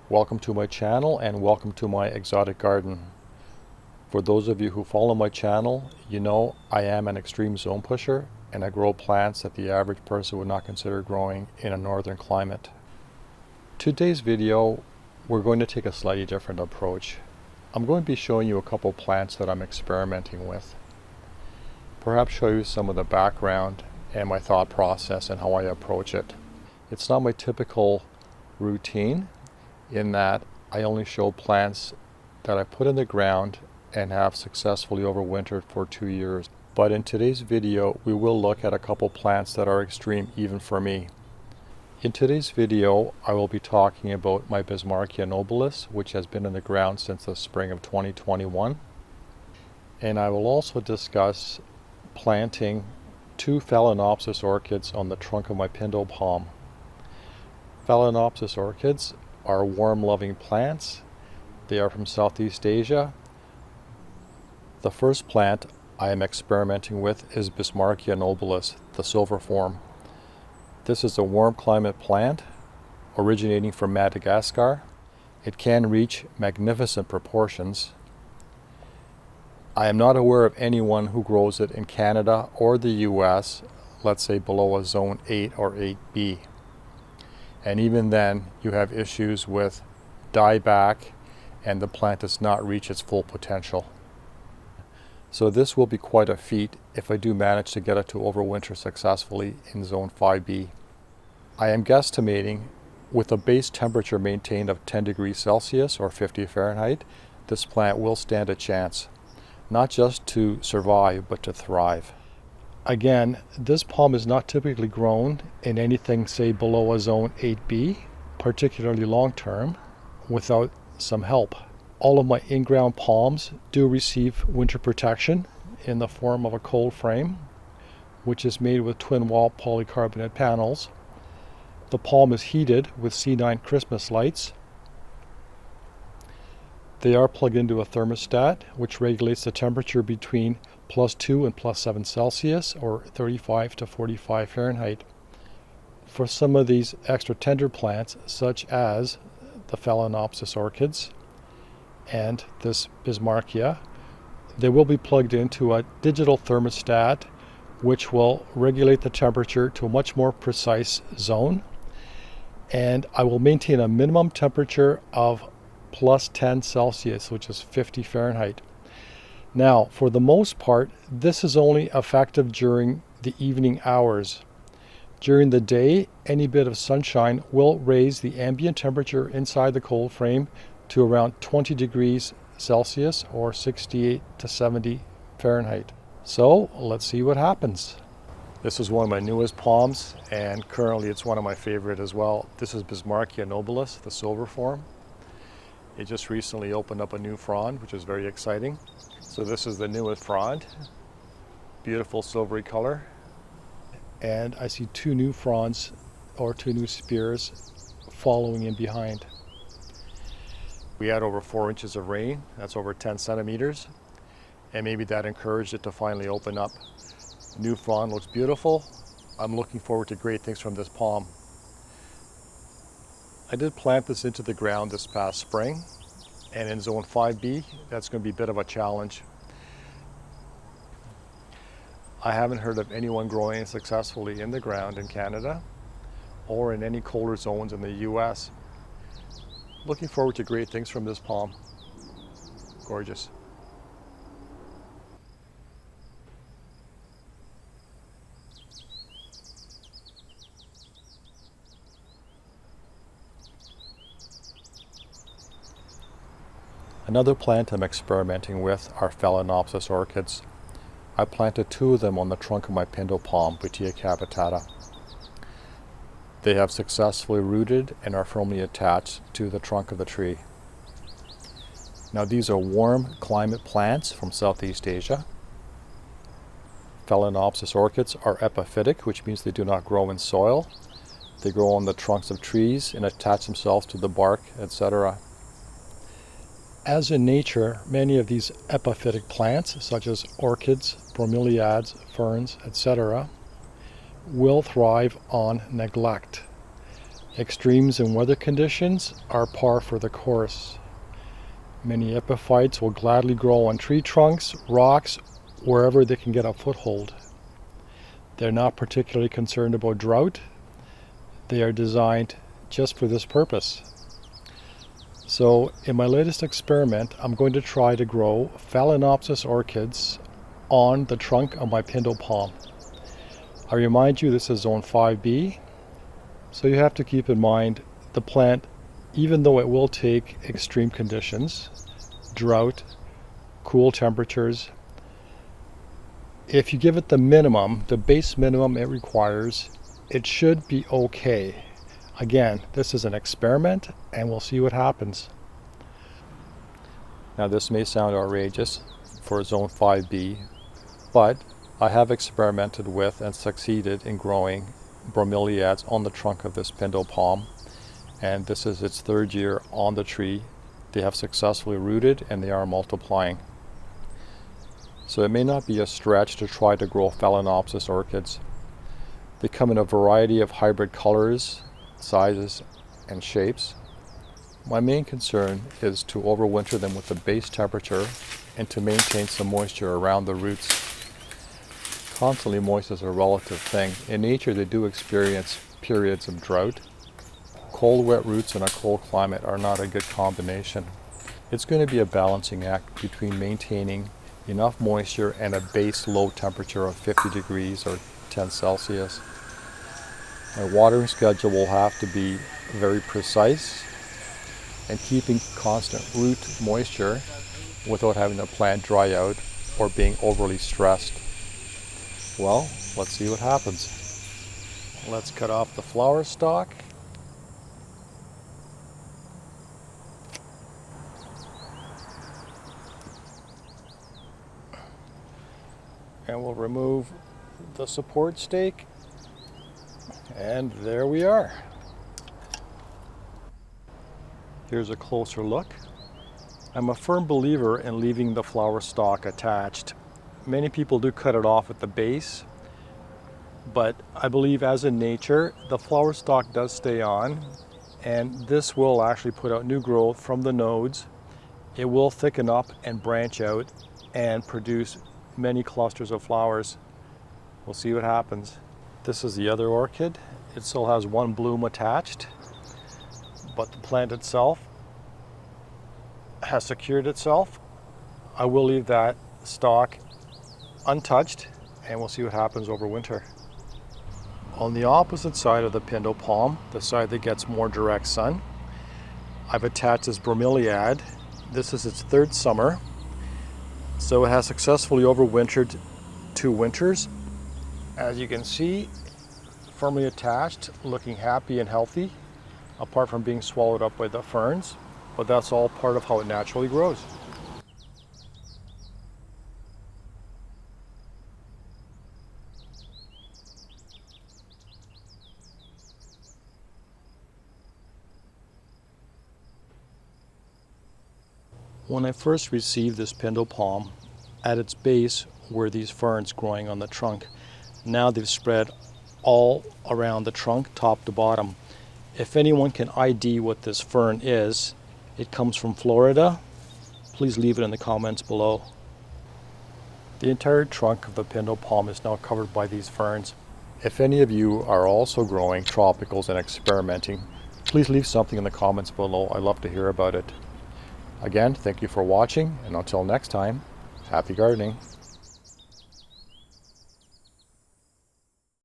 Welcome to my channel and welcome to my exotic garden. For those of you who follow my channel, you know I am an extreme zone pusher and I grow plants that the average person would not consider growing in a northern climate. Today's video, we're going to take a slightly different approach. I'm going to be showing you a couple plants that I'm experimenting with. Perhaps show you some of the background and my thought process and how I approach it. It's not my typical routine in that I only show plants that I put in the ground and have successfully overwintered for 2 years. But in today's video, we will look at a couple plants that are extreme even for me. In today's video, I will be talking about my Bismarckia Nobilis, which has been in the ground since the spring of 2021. And I will also discuss planting 2 Phalaenopsis orchids on the trunk of my Pindo palm. Phalaenopsis orchids are warm-loving plants. They are from Southeast Asia. The first plant I am experimenting with is Bismarckia Nobilis, the silver form. This is a warm climate plant originating from Madagascar. It can reach magnificent proportions. I am not aware of anyone who grows it in Canada or the US, let's say below a zone 8 or 8B. And even then, you have issues with dieback and the plant does not reach its full potential. So this will be quite a feat if I do manage to get it to overwinter successfully in zone 5B. I am guesstimating with a base temperature maintained of 10 degrees Celsius or 50 Fahrenheit, this plant will stand a chance. Not just to survive, but to thrive. Again, this palm is not typically grown in anything, say, below a zone 8B, particularly long term, without some help. All of my in-ground palms do receive winter protection in the form of a cold frame, which is made with twin wall polycarbonate panels. The palm is heated with C9 Christmas lights. They are plugged into a thermostat, which regulates the temperature between +2 and +7 Celsius, or 35 to 45 Fahrenheit. For some of these extra tender plants, such as the Phalaenopsis orchids and this Bismarckia, they will be plugged into a digital thermostat, which will regulate the temperature to a much more precise zone. And I will maintain a minimum temperature of +10 Celsius, which is 50 Fahrenheit. Now, for the most part, this is only effective during the evening hours. During the day, any bit of sunshine will raise the ambient temperature inside the cold frame to around 20 degrees Celsius or 68 to 70 Fahrenheit. So, let's see what happens. This is one of my newest palms, and currently it's one of my favorite as well. This is Bismarckia Nobilis, the silver form. It just recently opened up a new frond, which is very exciting. So this is the newest frond. Beautiful silvery color. And I see 2 new fronds, or 2 new spears, following in behind. We had over 4 inches of rain. That's over 10 centimeters. And maybe that encouraged it to finally open up. New frond looks beautiful. I'm looking forward to great things from this palm. I did plant this into the ground this past spring, and in zone 5B, that's going to be a bit of a challenge. I haven't heard of anyone growing it successfully in the ground in Canada or in any colder zones in the US. Looking forward to great things from this palm. Gorgeous. Another plant I'm experimenting with are Phalaenopsis orchids. I planted 2 of them on the trunk of my Pindo palm, Butea capitata. They have successfully rooted and are firmly attached to the trunk of the tree. Now these are warm climate plants from Southeast Asia. Phalaenopsis orchids are epiphytic, which means they do not grow in soil. They grow on the trunks of trees and attach themselves to the bark, etc. As in nature, many of these epiphytic plants, such as orchids, bromeliads, ferns, etc., will thrive on neglect. Extremes in weather conditions are par for the course. Many epiphytes will gladly grow on tree trunks, rocks, wherever they can get a foothold. They're not particularly concerned about drought. They are designed just for this purpose. So in my latest experiment, I'm going to try to grow Phalaenopsis orchids on the trunk of my Pindal palm. I remind you this is zone 5B, so you have to keep in mind the plant, even though it will take extreme conditions, drought, cool temperatures, if you give it the minimum, the base minimum it requires, it should be okay. Again, this is an experiment and we'll see what happens. Now this may sound outrageous for zone 5B, but I have experimented with and succeeded in growing bromeliads on the trunk of this Pindal palm, and this is its third year on the tree. They have successfully rooted and they are multiplying. So it may not be a stretch to try to grow Phalaenopsis orchids. They come in a variety of hybrid colors, sizes, and shapes. My main concern is to overwinter them with a base temperature and to maintain some moisture around the roots. Constantly moist is a relative thing. In nature, they do experience periods of drought. Cold, wet roots in a cold climate are not a good combination. It's going to be a balancing act between maintaining enough moisture and a base low temperature of 50 degrees or 10 Celsius. My watering schedule will have to be very precise and keeping constant root moisture without having the plant dry out or being overly stressed. Well, let's see what happens. Let's cut off the flower stalk. And we'll remove the support stake. And there we are. Here's a closer look. I'm a firm believer in leaving the flower stalk attached. Many people do cut it off at the base, but I believe as in nature, the flower stalk does stay on, and this will actually put out new growth from the nodes. It will thicken up and branch out and produce many clusters of flowers. We'll see what happens. This is the other orchid. It still has one bloom attached, but the plant itself has secured itself. I will leave that stalk untouched and we'll see what happens over winter. On the opposite side of the Pindal palm, the side that gets more direct sun, I've attached this bromeliad. This is its third summer. So it has successfully overwintered 2 winters. As you can see, firmly attached, looking happy and healthy, apart from being swallowed up by the ferns, but that's all part of how it naturally grows. When I first received this Pindal palm, at its base were these ferns growing on the trunk. Now they've spread all around the trunk, top to bottom. If anyone can ID what this fern is, it comes from Florida. Please leave it in the comments below. The entire trunk of the Pindal palm is now covered by these ferns. If any of you are also growing tropicals and experimenting, please leave something in the comments below. I'd love to hear about it. Again, thank you for watching, and until next time, happy gardening.